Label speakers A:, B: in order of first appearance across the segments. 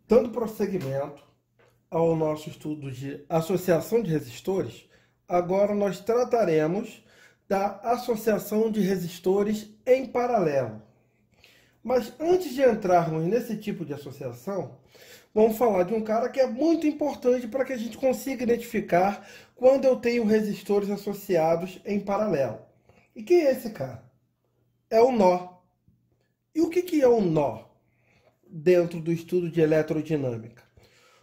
A: Dando prosseguimento ao nosso estudo de associação de resistores, agora nós trataremos da associação de resistores em paralelo. Mas antes de entrarmos nesse tipo de associação, vamos falar de um cara que é muito importante para que a gente consiga identificar quando eu tenho resistores associados em paralelo. E quem é esse cara? É o nó. E o que é um nó dentro do estudo de eletrodinâmica?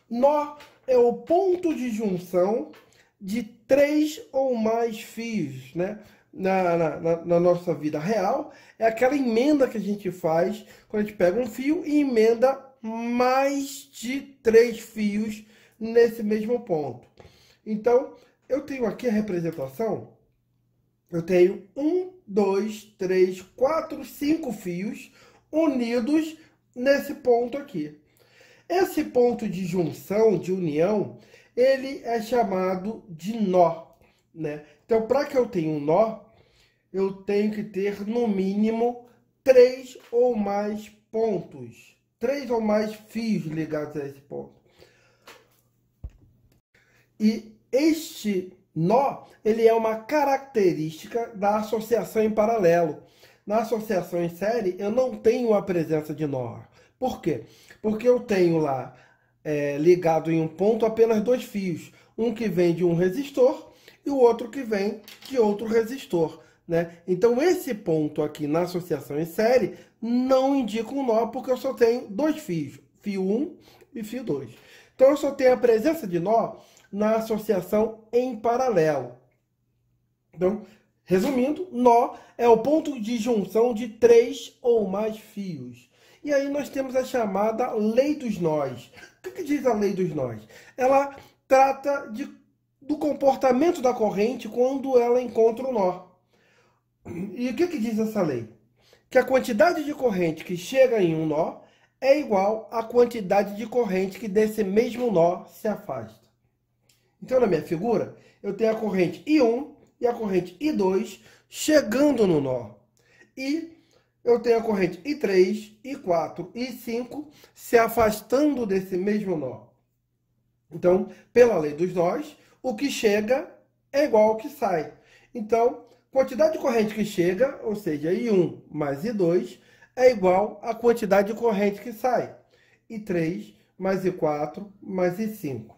A: Nó é o ponto de junção de 3 ou mais fios, né? Na nossa vida real, é aquela emenda que a gente faz quando a gente pega um fio e emenda mais de 3 fios nesse mesmo ponto. Então, eu tenho aqui a representação, eu tenho 1, 2, 3, 4, 5 fios unidos nesse ponto aqui. Esse ponto de junção, de união, ele é chamado de nó, né? Então, para que eu tenha um nó, eu tenho que ter no mínimo 3 ou mais pontos, 3 ou mais fios ligados a esse ponto. E este nó, ele é uma característica da associação em paralelo. Na associação em série, eu não tenho a presença de nó. Por quê? Porque eu tenho lá ligado em um ponto apenas 2 fios. Um que vem de um resistor e o outro que vem de outro resistor, né? Então, esse ponto aqui na associação em série não indica um nó, porque eu só tenho 2 fios. Fio 1 e fio 2. Então, eu só tenho a presença de nó na associação em paralelo. Então, resumindo, nó é o ponto de junção de 3 ou mais fios. E aí nós temos a chamada lei dos nós. O que diz a lei dos nós? Ela trata do comportamento da corrente quando ela encontra o nó. E o que diz essa lei? Que a quantidade de corrente que chega em um nó é igual à quantidade de corrente que desse mesmo nó se afasta. Então, na minha figura, eu tenho a corrente I1 e a corrente I2 chegando no nó. E eu tenho a corrente I3, I4 e I5 se afastando desse mesmo nó. Então, pela lei dos nós, o que chega é igual ao que sai. Então, quantidade de corrente que chega, ou seja, I1 mais I2, é igual à quantidade de corrente que sai. I3 mais I4 mais I5.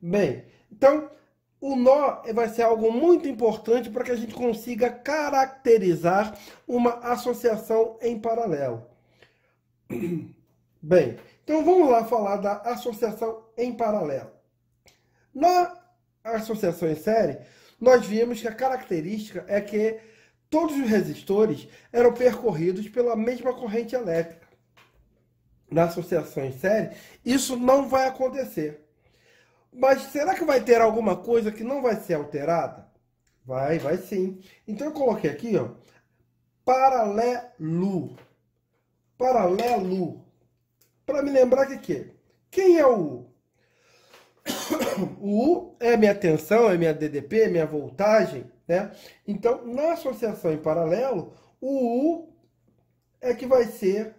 A: Bem, então, o nó vai ser algo muito importante para que a gente consiga caracterizar uma associação em paralelo. Bem, então vamos lá falar da associação em paralelo. Na associação em série, nós vimos que a característica é que todos os resistores eram percorridos pela mesma corrente elétrica. Na associação em série, isso não vai acontecer. Mas será que vai ter alguma coisa que não vai ser alterada? Vai sim. Então eu coloquei aqui, ó, paralelo. Paralelo. Para me lembrar que quem é o U? O U é minha tensão, é minha DDP, é minha voltagem, né? Então, na associação em paralelo, o U é que vai ser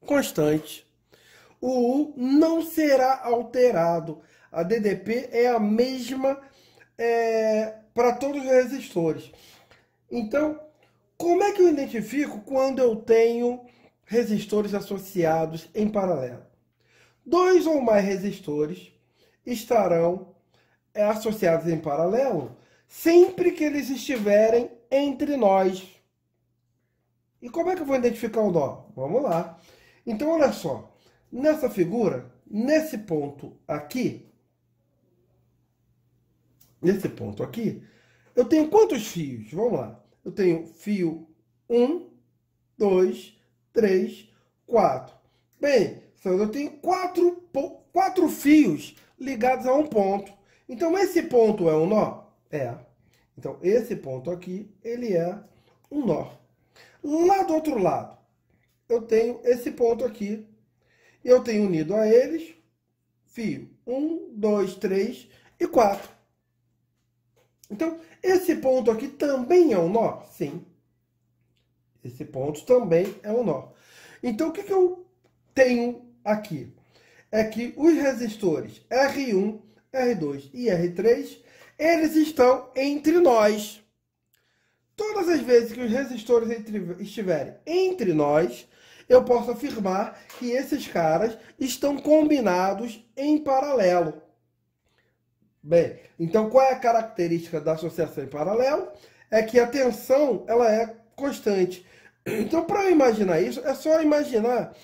A: constante. O U não será alterado. A DDP é a mesma para todos os resistores. Então, como é que eu identifico quando eu tenho resistores associados em paralelo? 2 ou mais resistores estarão associados em paralelo sempre que eles estiverem entre nós. E como é que eu vou identificar o nó? Vamos lá. Então, olha só. Nessa figura, nesse ponto aqui, eu tenho quantos fios? Vamos lá. Eu tenho fio 1, 2, 3, 4. Bem, eu tenho 4 fios ligados a um ponto. Então, esse ponto é um nó? É. Então, esse ponto aqui, ele é um nó. Lá do outro lado, eu tenho esse ponto aqui. Eu tenho unido a eles fio 1, 2, 3 e 4. Então, esse ponto aqui também é um nó? Sim. Esse ponto também é um nó. Então, o que eu tenho aqui? é que os resistores R1, R2 e R3, eles estão entre nós. Todas as vezes que os resistores estiverem entre nós, eu posso afirmar que esses caras estão combinados em paralelo. Bem, então qual é a característica da associação em paralelo? É que a tensão ela é constante. Então, para eu imaginar isso, é só imaginar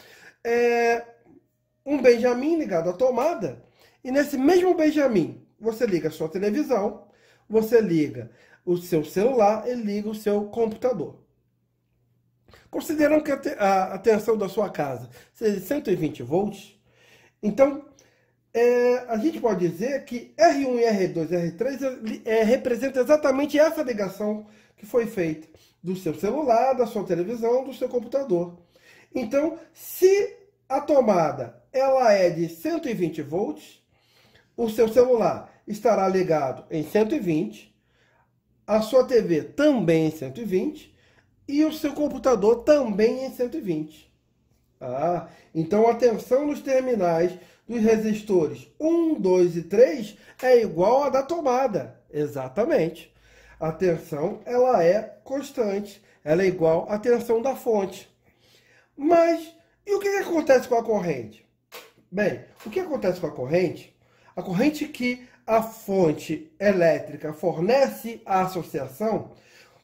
A: um Benjamin ligado à tomada, e nesse mesmo Benjamin, você liga a sua televisão, você liga o seu celular e liga o seu computador. Considerando que a tensão da sua casa seja 120 volts, então a gente pode dizer que R1, R2 e R3 representa exatamente essa ligação que foi feita do seu celular, da sua televisão, do seu computador. Então, se a tomada ela é de 120 volts, o seu celular estará ligado em 120, a sua TV também em 120 e o seu computador também em 120. Então a tensão nos terminais dos resistores 1, 2 e 3 é igual à da tomada. Exatamente. A tensão ela é constante, ela é igual à tensão da fonte. Mas e o que acontece com a corrente? Bem, o que acontece com a corrente? A corrente que a fonte elétrica fornece à associação,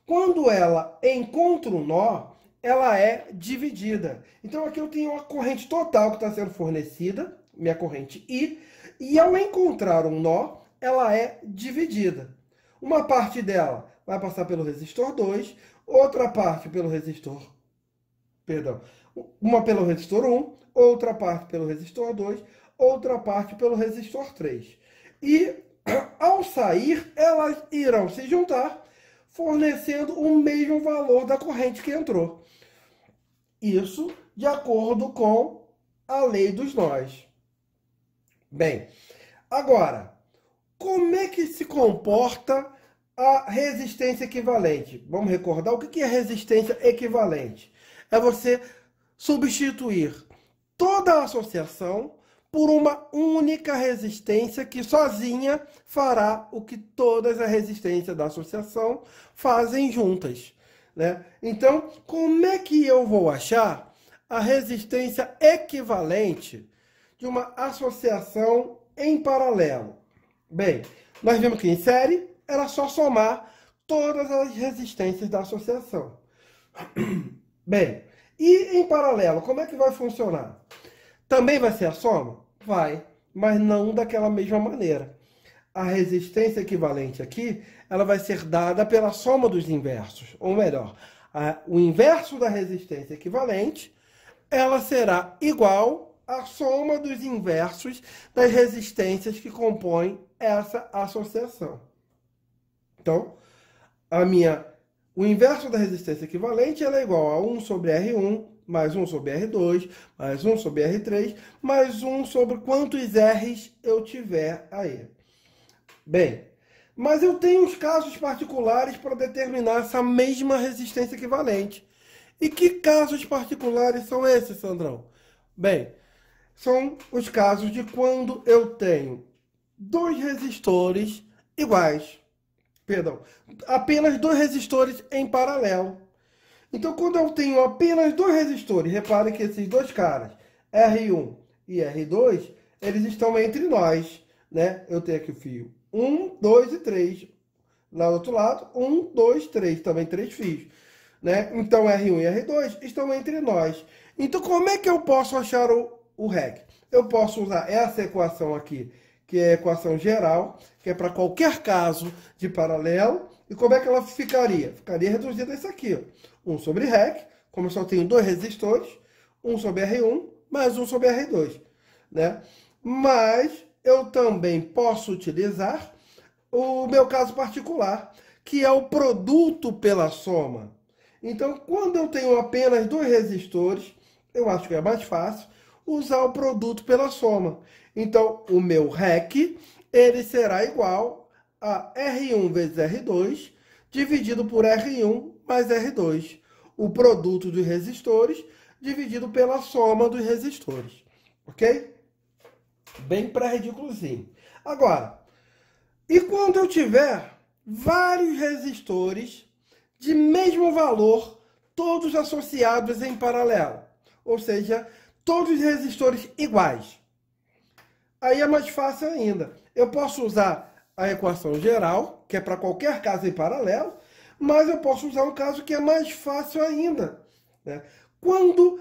A: quando ela encontra um nó, ela é dividida. Então aqui eu tenho uma corrente total que está sendo fornecida, minha corrente I, e ao encontrar um nó, ela é dividida. Uma parte dela vai passar pelo resistor 2, outra parte pelo resistor, uma pelo resistor 1, outra parte pelo resistor 2, outra parte pelo resistor 3. E ao sair, elas irão se juntar, fornecendo o mesmo valor da corrente que entrou. Isso de acordo com a lei dos nós. Bem, agora, como é que se comporta a resistência equivalente? Vamos recordar o que é resistência equivalente. É você substituir toda a associação por uma única resistência que sozinha fará o que todas as resistências da associação fazem juntas, né? Então, como é que eu vou achar a resistência equivalente de uma associação em paralelo? Bem, nós vimos que em série era só somar todas as resistências da associação. Bem, e em paralelo, como é que vai funcionar? Também vai ser a soma? Vai, mas não daquela mesma maneira. A resistência equivalente aqui, ela vai ser dada pela soma dos inversos. Ou melhor, o inverso da resistência equivalente, ela será igual à soma dos inversos das resistências que compõem essa associação. Então, o inverso da resistência equivalente ela é igual a 1 sobre R1, mais 1 sobre R2, mais 1 sobre R3, mais 1 sobre quantos R's eu tiver aí. Bem, mas eu tenho os casos particulares para determinar essa mesma resistência equivalente. E que casos particulares são esses, Sandrão? Bem, são os casos de quando eu tenho dois resistores iguais. Perdão, apenas dois resistores em paralelo. Então, quando eu tenho apenas dois resistores, repare que esses dois caras, R1 e R2, eles estão entre nós, né? Eu tenho aqui o fio 1, 2 e 3. Lá do outro lado, 1, 2, 3, também 3 fios, né? Então, R1 e R2 estão entre nós. Então, como é que eu posso achar o REC? Eu posso usar essa equação aqui, que é a equação geral, que é para qualquer caso de paralelo. E como é que ela ficaria? Ficaria reduzida a isso aqui, ó. 1 sobre REC, como eu só tenho dois resistores, 1 sobre R1 mais 1 sobre R2, né? Mas eu também posso utilizar o meu caso particular, que é o produto pela soma. Então, quando eu tenho apenas dois resistores, eu acho que é mais fácil usar o produto pela soma. Então, o meu REC, ele será igual a R1 vezes R2, dividido por R1 mais R2. O produto dos resistores, dividido pela soma dos resistores. Ok? Bem pré-ridículozinho. Agora, e quando eu tiver vários resistores de mesmo valor, todos associados em paralelo? Ou seja, todos os resistores iguais. Aí é mais fácil ainda. Eu posso usar a equação geral, que é para qualquer caso em paralelo, mas eu posso usar um caso que é mais fácil ainda, né? Quando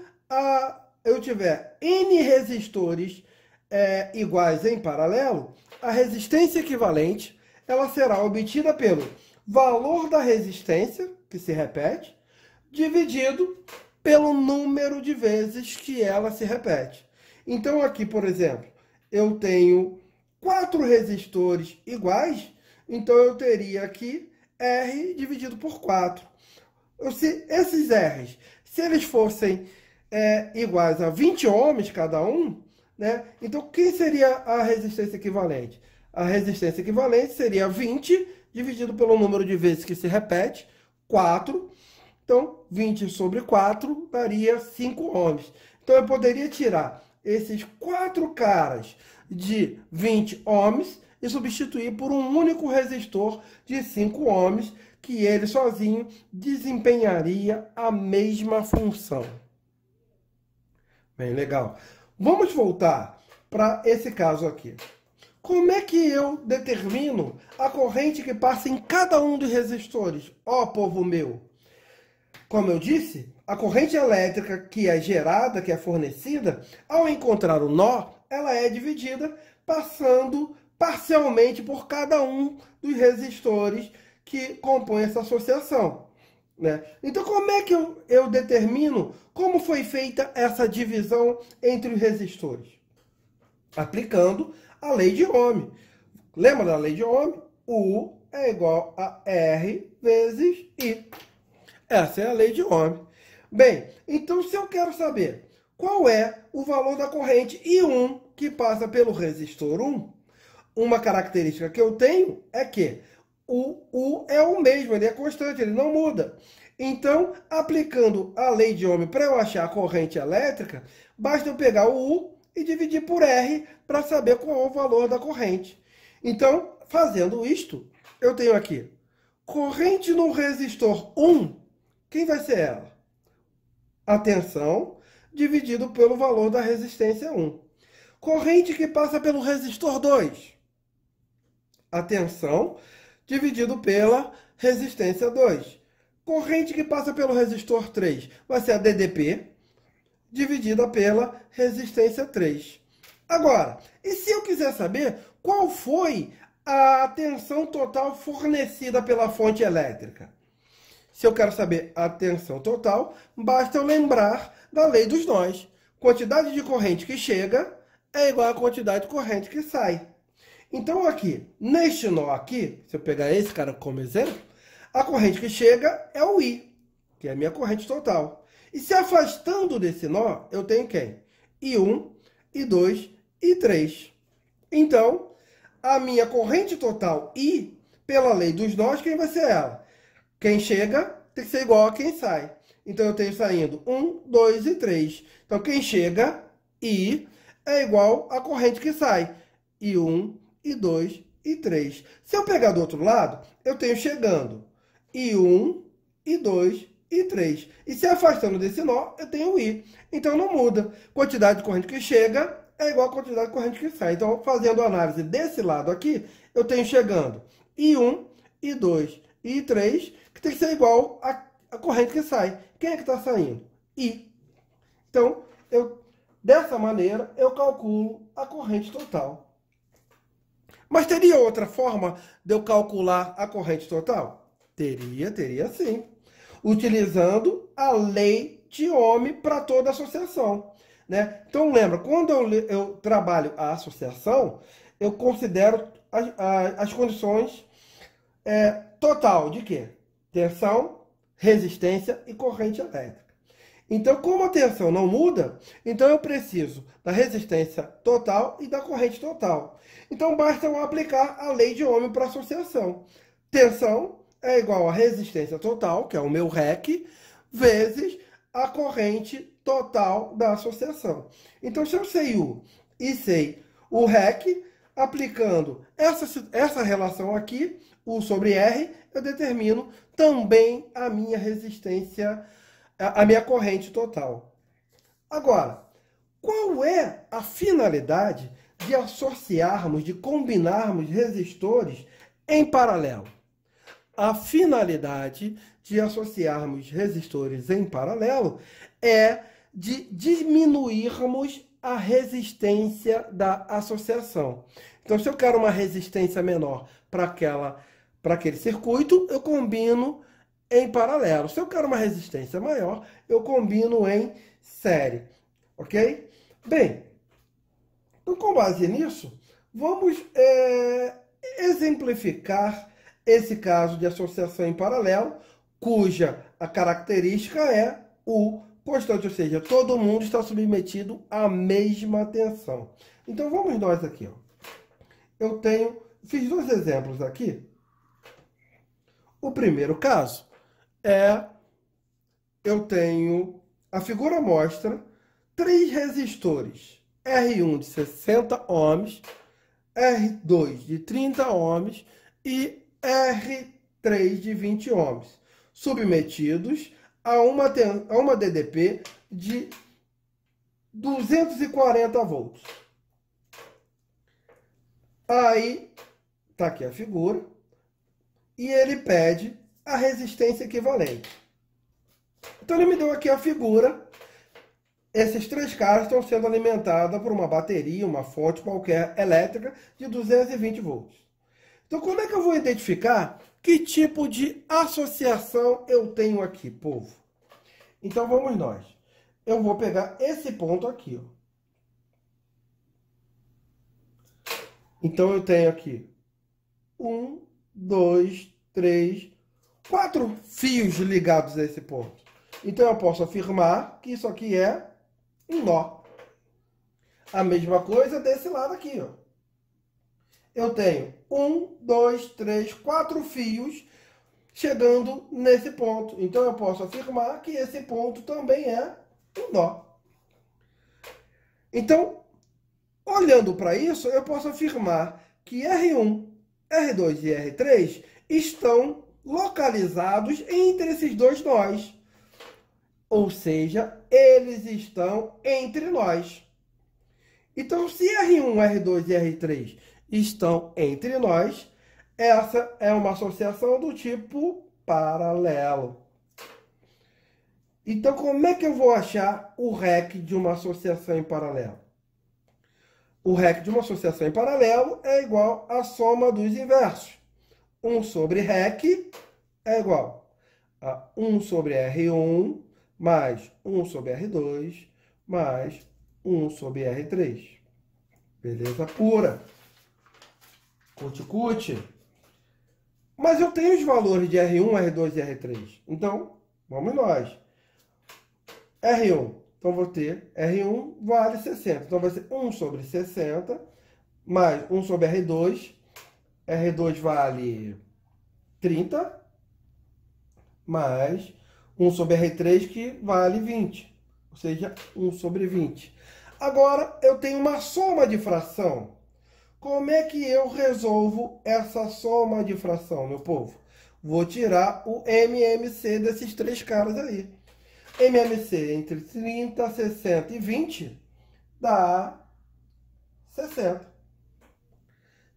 A: eu tiver N resistores iguais em paralelo, a resistência equivalente ela será obtida pelo valor da resistência, que se repete, dividido pelo número de vezes que ela se repete. Então aqui, por exemplo, eu tenho 4 resistores iguais, então eu teria aqui R dividido por 4. Esses R's, se eles fossem iguais a 20 ohms cada um, né? Então quem seria a resistência equivalente? A resistência equivalente seria 20 dividido pelo número de vezes que se repete, 4. Então, 20 sobre 4 daria 5 ohms. Então, eu poderia tirar esses 4 caras de 20 ohms e substituir por um único resistor de 5 ohms, que ele sozinho desempenharia a mesma função. Bem legal. Vamos voltar para esse caso aqui. Como é que eu determino a corrente que passa em cada um dos resistores? Ó, povo meu! Como eu disse, a corrente elétrica que é gerada, que é fornecida, ao encontrar o nó, ela é dividida passando parcialmente por cada um dos resistores que compõem essa associação, né? Então, como é que eu determino como foi feita essa divisão entre os resistores? Aplicando a lei de Ohm. Lembra da lei de Ohm? U é igual a R vezes I. Essa é a lei de Ohm. Bem, então se eu quero saber qual é o valor da corrente I1 que passa pelo resistor 1, uma característica que eu tenho é que o U é o mesmo, ele é constante, ele não muda. Então, aplicando a lei de Ohm para eu achar a corrente elétrica, basta eu pegar o U e dividir por R para saber qual é o valor da corrente. Então, fazendo isto, eu tenho aqui corrente no resistor 1. Quem vai ser ela? A tensão dividido pelo valor da resistência 1. Corrente que passa pelo resistor 2. A tensão dividido pela resistência 2. Corrente que passa pelo resistor 3 vai ser a DDP dividida pela resistência 3. Agora, e se eu quiser saber qual foi a tensão total fornecida pela fonte elétrica? Se eu quero saber a tensão total, basta eu lembrar da lei dos nós. Quantidade de corrente que chega é igual à quantidade de corrente que sai. Então aqui, neste nó aqui, se eu pegar esse cara como exemplo, a corrente que chega é o I, que é a minha corrente total. E se afastando desse nó, eu tenho quem? I1, I2, I3. Então, a minha corrente total I, pela lei dos nós, quem vai ser ela? Quem chega tem que ser igual a quem sai. Então, eu tenho saindo 1, 2 e 3. Então, quem chega, I, é igual à corrente que sai. I1, I2 e 3. Se eu pegar do outro lado, eu tenho chegando I1, I2 e 3. E se afastando desse nó, eu tenho I. Então, não muda. Quantidade de corrente que chega é igual à quantidade de corrente que sai. Então, fazendo a análise desse lado aqui, eu tenho chegando I1, I2 e I3, que tem que ser igual à corrente que sai. Quem é que está saindo? I. Então, dessa maneira, eu calculo a corrente total. Mas teria outra forma de eu calcular a corrente total? Teria sim. Utilizando a lei de Ohm para toda associação, né? Então, lembra, quando eu trabalho a associação, eu considero as condições total de quê? Tensão, resistência e corrente elétrica. Então, como a tensão não muda, então eu preciso da resistência total e da corrente total. Então, basta eu aplicar a lei de Ohm para associação. Tensão é igual a resistência total, que é o meu REC, vezes a corrente total da associação. Então, se eu sei U e sei o REC, aplicando essa relação aqui, U sobre R, eu determino também a minha resistência, a minha corrente total. Agora, qual é a finalidade de associarmos, de combinarmos resistores em paralelo? A finalidade de associarmos resistores em paralelo é de diminuirmos a resistência da associação. Então, se eu quero uma resistência menor para aquele circuito, eu combino em paralelo. Se eu quero uma resistência maior, eu combino em série. Ok? Bem, então, com base nisso, vamos exemplificar esse caso de associação em paralelo, cuja a característica é U constante, ou seja, todo mundo está submetido à mesma tensão. Então, vamos nós aqui. Ó. Fiz dois exemplos aqui. O primeiro caso eu tenho, a figura mostra 3 resistores, R1 de 60 ohms, R2 de 30 ohms e R3 de 20 ohms, submetidos a uma DDP de 240 volts. Aí, está aqui a figura, e ele pede a resistência equivalente. Então, ele me deu aqui a figura. Esses 3 caras estão sendo alimentados por uma bateria, uma fonte qualquer elétrica de 220 volts. Então, como é que eu vou identificar que tipo de associação eu tenho aqui, povo? Então, vamos nós. Eu vou pegar esse ponto aqui. Ó. Então, eu tenho aqui 1, 2, 3, 4 fios ligados a esse ponto. Então, eu posso afirmar que isso aqui é um nó. A mesma coisa desse lado aqui, ó. Eu tenho 1, 2, 3, 4 fios chegando nesse ponto. Então, eu posso afirmar que esse ponto também é um nó. Então, olhando para isso, eu posso afirmar que R1, R2 e R3 estão localizados entre esses 2 nós. Ou seja, eles estão entre nós. Então, se R1, R2 e R3 estão entre nós, essa é uma associação do tipo paralelo. Então, como é que eu vou achar o REC de uma associação em paralelo? O REC de uma associação em paralelo é igual à soma dos inversos. 1 sobre REC é igual a 1 sobre R1 mais 1 sobre R2 mais 1 sobre R3. Beleza pura. Cuti-cuti. Mas eu tenho os valores de R1, R2 e R3. Então, vamos nós. R1. Então, vou ter R1 vale 60. Então, vai ser 1 sobre 60 mais 1 sobre R2. R2 vale 30 mais 1 sobre R3 que vale 20. Ou seja, 1 sobre 20. Agora, eu tenho uma soma de fração. Como é que eu resolvo essa soma de fração, meu povo? Vou tirar o MMC desses 3 caras aí. MMC entre 30, 60 e 20 dá 60.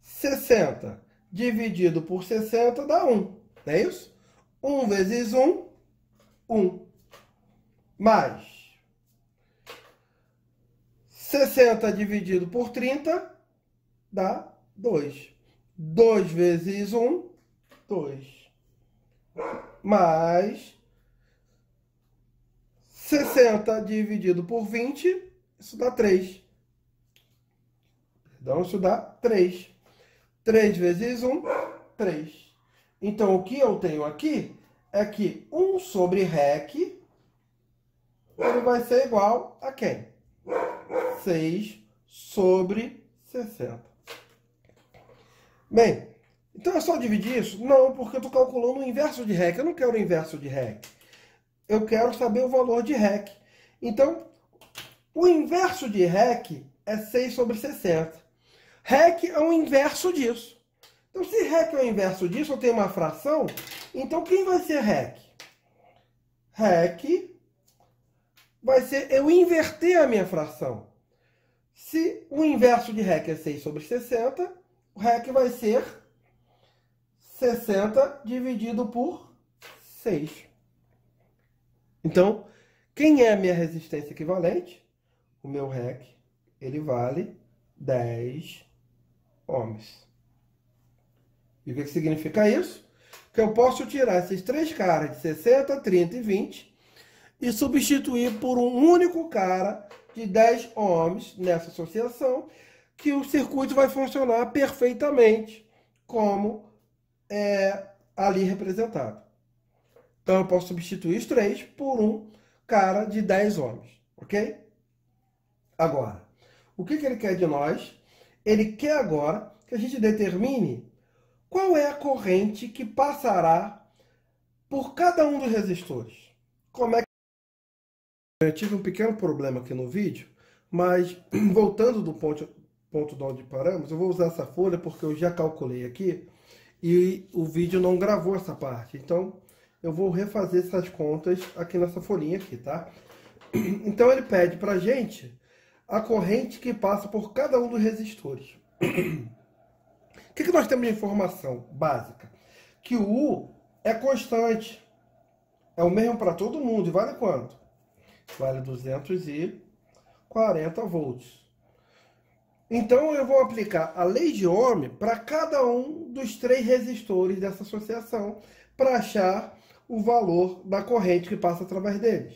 A: 60 dividido por 60 dá 1. Não é isso? 1 vezes 1, 1. Mais 60 dividido por 30 dá 2. 2 vezes 1, 2. Mais 60 dividido por 20, isso dá 3. Perdão, isso dá 3. 3 vezes 1, 3. Então, o que eu tenho aqui é que 1 sobre REC ele vai ser igual a quem? 6 sobre 60. Bem, então é só dividir isso? Não, porque eu estou calculando o inverso de REC. Eu não quero o inverso de REC. Eu quero saber o valor de REC. Então, o inverso de REC é 6 sobre 60. REC é o inverso disso. Então, se REC é o inverso disso, eu tenho uma fração, então quem vai ser REC? REC vai ser eu inverter a minha fração. Se o inverso de REC é 6 sobre 60, o REC vai ser 60 dividido por 6. Então, quem é a minha resistência equivalente? O meu REC, ele vale 10 ohms. E o que significa isso? Que eu posso tirar esses três caras de 60, 30 e 20 e substituir por um único cara de 10 ohms nessa associação, que o circuito vai funcionar perfeitamente como é ali representado. Então eu posso substituir os três por um cara de 10 ohms, ok? Agora, o que ele quer de nós? Ele quer agora que a gente determine qual é a corrente que passará por cada um dos resistores. Como é que... Eu tive um pequeno problema aqui no vídeo, mas voltando do ponto de onde paramos, eu vou usar essa folha porque eu já calculei aqui e o vídeo não gravou essa parte. Então, eu vou refazer essas contas aqui nessa folhinha aqui, tá? Então, ele pede pra gente a corrente que passa por cada um dos resistores. O que nós temos de informação básica? Que o U é constante. É o mesmo para todo mundo. E vale quanto? Vale 240 volts. Então, eu vou aplicar a lei de Ohm para cada um dos três resistores dessa associação para achar o valor da corrente que passa através deles.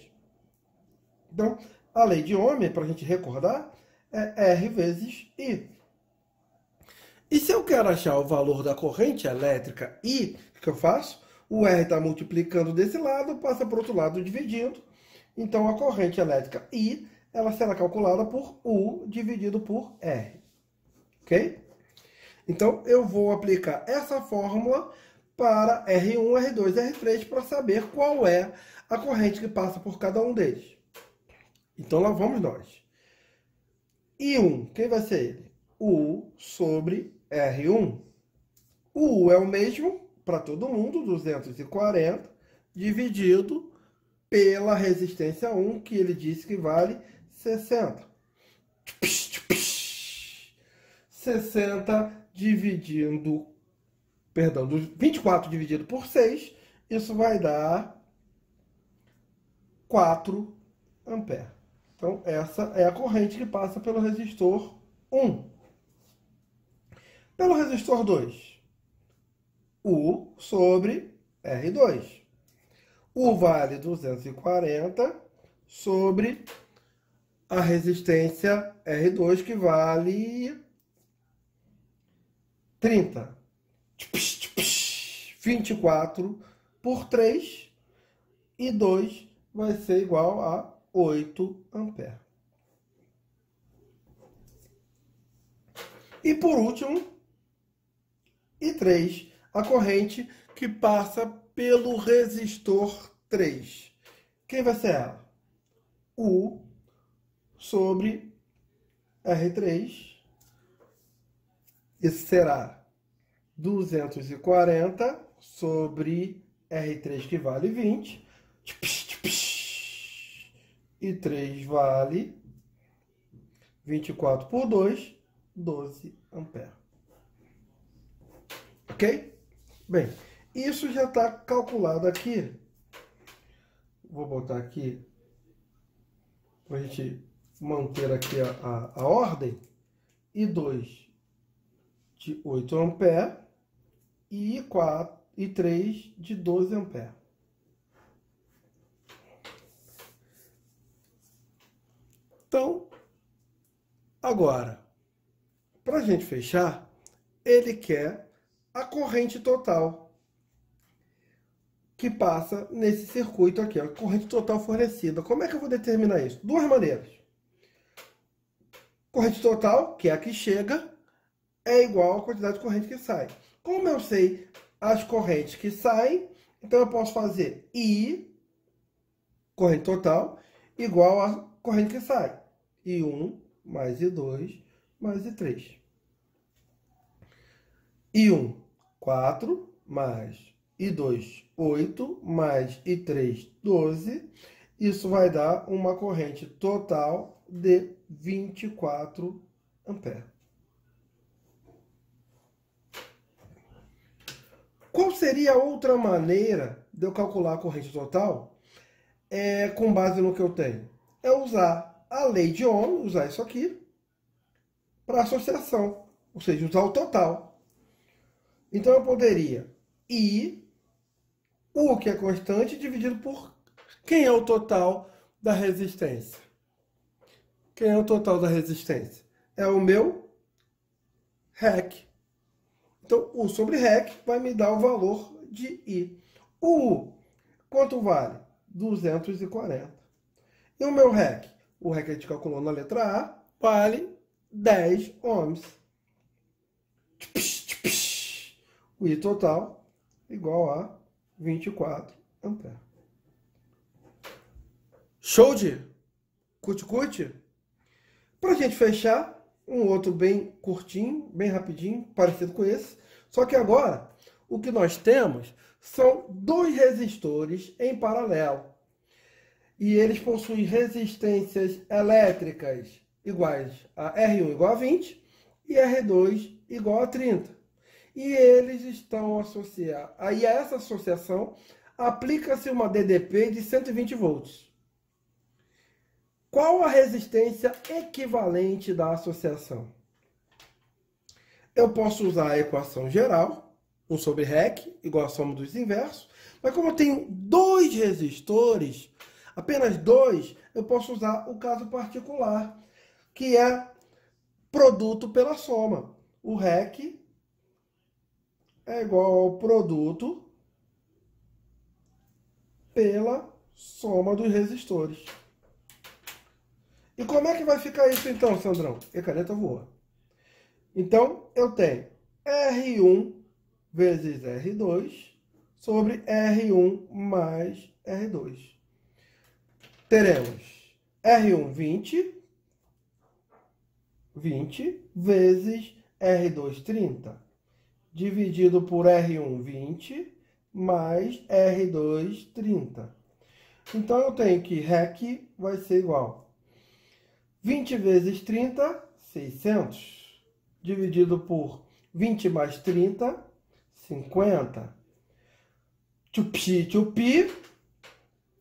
A: Então, a lei de Ohm, para a gente recordar, é R vezes I. E se eu quero achar o valor da corrente elétrica I, o que eu faço? O R está multiplicando desse lado, passa para o outro lado dividindo. Então, a corrente elétrica I, ela será calculada por U dividido por R. Ok? Então, eu vou aplicar essa fórmula para R1, R2 e R3 para saber qual é a corrente que passa por cada um deles. Então, lá vamos nós. I1, quem vai ser ele? U sobre R1. O U é o mesmo para todo mundo, 240, dividido pela resistência 1, que ele disse que vale 60. 60 dividindo, perdão, 24 dividido por 6, isso vai dar 4 amperes. Então, essa é a corrente que passa pelo resistor 1. Pelo resistor 2, U sobre R2. U vale 240 sobre a resistência R2, que vale 30. 24 por 3 e 2 vai ser igual a 8 amperes. E por último, I3, a corrente que passa pelo resistor 3. Quem vai ser ela? U sobre R3. Isso será 240 sobre R3, que vale 20. E 3 vale 24 por 2, 12 amperes. Ok? Bem, isso já está calculado aqui. Vou botar aqui para a gente manter aqui a ordem. I2 de 8 amperes e I4 e 3 de 12 amperes. Então, agora, para a gente fechar, ele quer a corrente total que passa nesse circuito aqui, a corrente total fornecida. Como é que eu vou determinar isso? Duas maneiras. Corrente total, que é a que chega, é igual à quantidade de corrente que sai. Como eu sei as correntes que saem, então eu posso fazer I, corrente total, igual a corrente que sai. I1 mais I2 mais I3. I1, 4, mais I2, 8, mais I3, 12. Isso vai dar uma corrente total de 24 amperes. Qual seria a outra maneira de eu calcular a corrente total com base no que eu tenho? É usar a lei de Ohm, usar isso aqui, para associação, ou seja, usar o total. Então eu poderia I, U, que é constante, dividido por quem é o total da resistência. Quem é o total da resistência? É o meu REC. Então, U sobre REC vai me dar o valor de I. O U, quanto vale? 240. E o meu REC? O REC que a gente calculou na letra A, vale 10 ohms. O I total igual a 24 amperes. Show de cuti-cuti? Para a gente fechar, um outro bem curtinho, bem rapidinho, parecido com esse. Só que agora, o que nós temos são dois resistores em paralelo. E eles possuem resistências elétricas iguais a R1 igual a 20 e R2 igual a 30. E eles estão associados. Aí a essa associação aplica-se uma DDP de 120 volts. Qual a resistência equivalente da associação? Eu posso usar a equação geral, 1 sobre REC, igual a soma dos inversos, mas como eu tenho dois resistores, apenas dois, eu posso usar o caso particular, que é produto pela soma. O REC é igual ao produto pela soma dos resistores. E como é que vai ficar isso então, Sandrão? E a caneta voa. Então, eu tenho R1 vezes R2 sobre R1 mais R2. Teremos R1 20 vezes R2 30, dividido por R1 20 mais R2 30. Então, eu tenho que REC vai ser igual 20 vezes 30, 600, dividido por 20 mais 30, 50. Tchupi.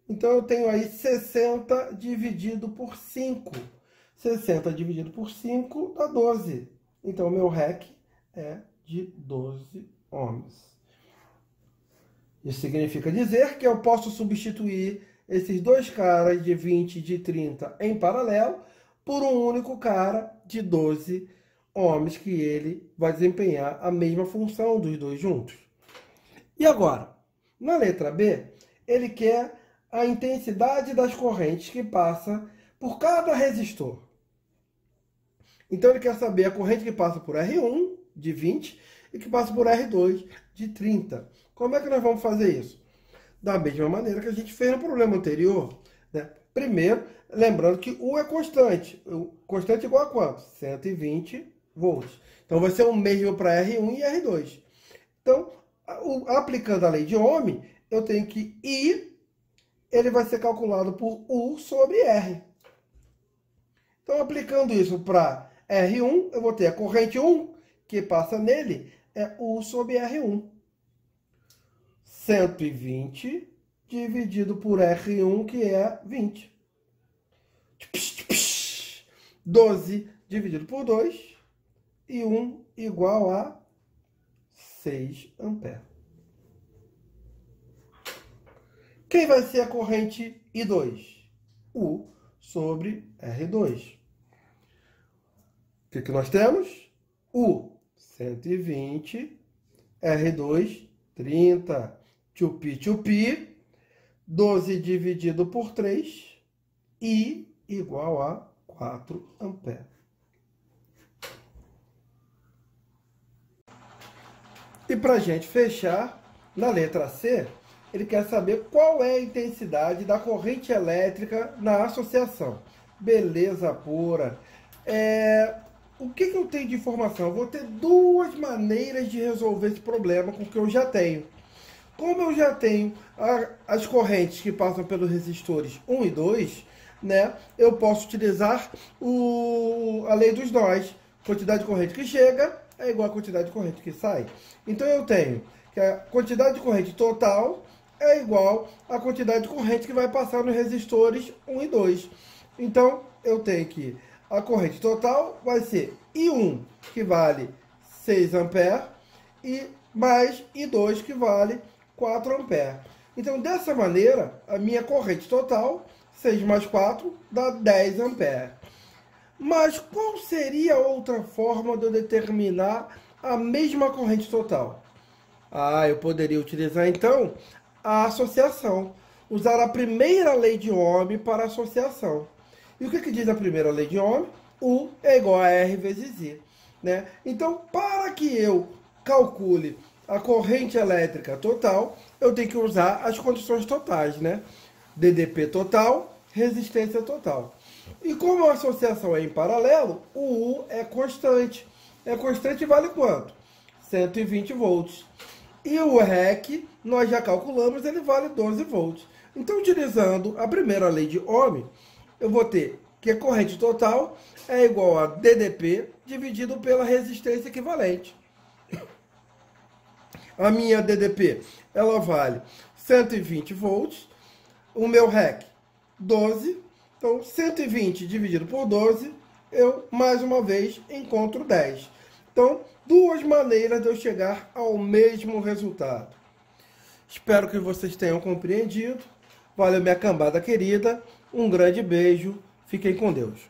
A: Então, eu tenho aí 60 dividido por 5. 60 dividido por 5 dá 12. Então, o meu REC é de 12 ohms. Isso significa dizer que eu posso substituir esses dois caras de 20 e de 30 em paralelo por um único cara de 12 ohms, que ele vai desempenhar a mesma função dos dois juntos. E agora, na letra B, ele quer a intensidade das correntes que passa por cada resistor. Então ele quer saber a corrente que passa por R1, de 20, e que passa por R2, de 30. Como é que nós vamos fazer isso? Da mesma maneira que a gente fez no problema anterior, né? Primeiro, lembrando que U é constante. O constante igual a quanto? 120 volts. Então vai ser o mesmo para R1 e R2. Então, aplicando a lei de Ohm, eu tenho que I, ele vai ser calculado por U sobre R. Então, aplicando isso para R1, eu vou ter a corrente 1, que passa nele, é U sobre R1. 120 dividido por R1, que é 20. 12 dividido por 2, e 1 igual a 6 amperes. Quem vai ser a corrente I2? U sobre R2. O que nós temos? U, 120, R2, 30. Tchupi. 12 dividido por 3, I igual a 4 amperes. E para a gente fechar, na letra C, ele quer saber qual é a intensidade da corrente elétrica na associação. Beleza pura. o que eu tenho de informação? Eu vou ter duas maneiras de resolver esse problema com o que eu já tenho. Como eu já tenho as correntes que passam pelos resistores 1 e 2, né, eu posso utilizar a lei dos nós. Quantidade de corrente que chega é igual à quantidade de corrente que sai. Então eu tenho que a quantidade de corrente total é igual à quantidade de corrente que vai passar nos resistores 1 e 2. Então eu tenho que a corrente total vai ser I1, que vale 6 amperes, e mais I2, que vale 4 amperes. Então, dessa maneira, a minha corrente total, 6 mais 4, dá 10 amperes. Mas qual seria a outra forma de eu determinar a mesma corrente total? Eu poderia utilizar, então, a associação. Usar a primeira lei de Ohm para associação. E o que diz a primeira lei de Ohm? U é igual a R vezes I. Né? Então, para que eu calcule a corrente elétrica total, eu tenho que usar as condições totais, né? DDP total, resistência total. E como a associação é em paralelo, o U é constante. É constante vale quanto? 120 volts. E o REC, nós já calculamos, ele vale 12 volts. Então, utilizando a primeira lei de Ohm, eu vou ter que a corrente total é igual a DDP dividido pela resistência equivalente. A minha DDP, ela vale 120 volts. O meu REC, 12. Então, 120 dividido por 12, eu, mais uma vez, encontro 10. Então, duas maneiras de eu chegar ao mesmo resultado. Espero que vocês tenham compreendido. Valeu, minha cambada querida. Um grande beijo. Fiquem com Deus.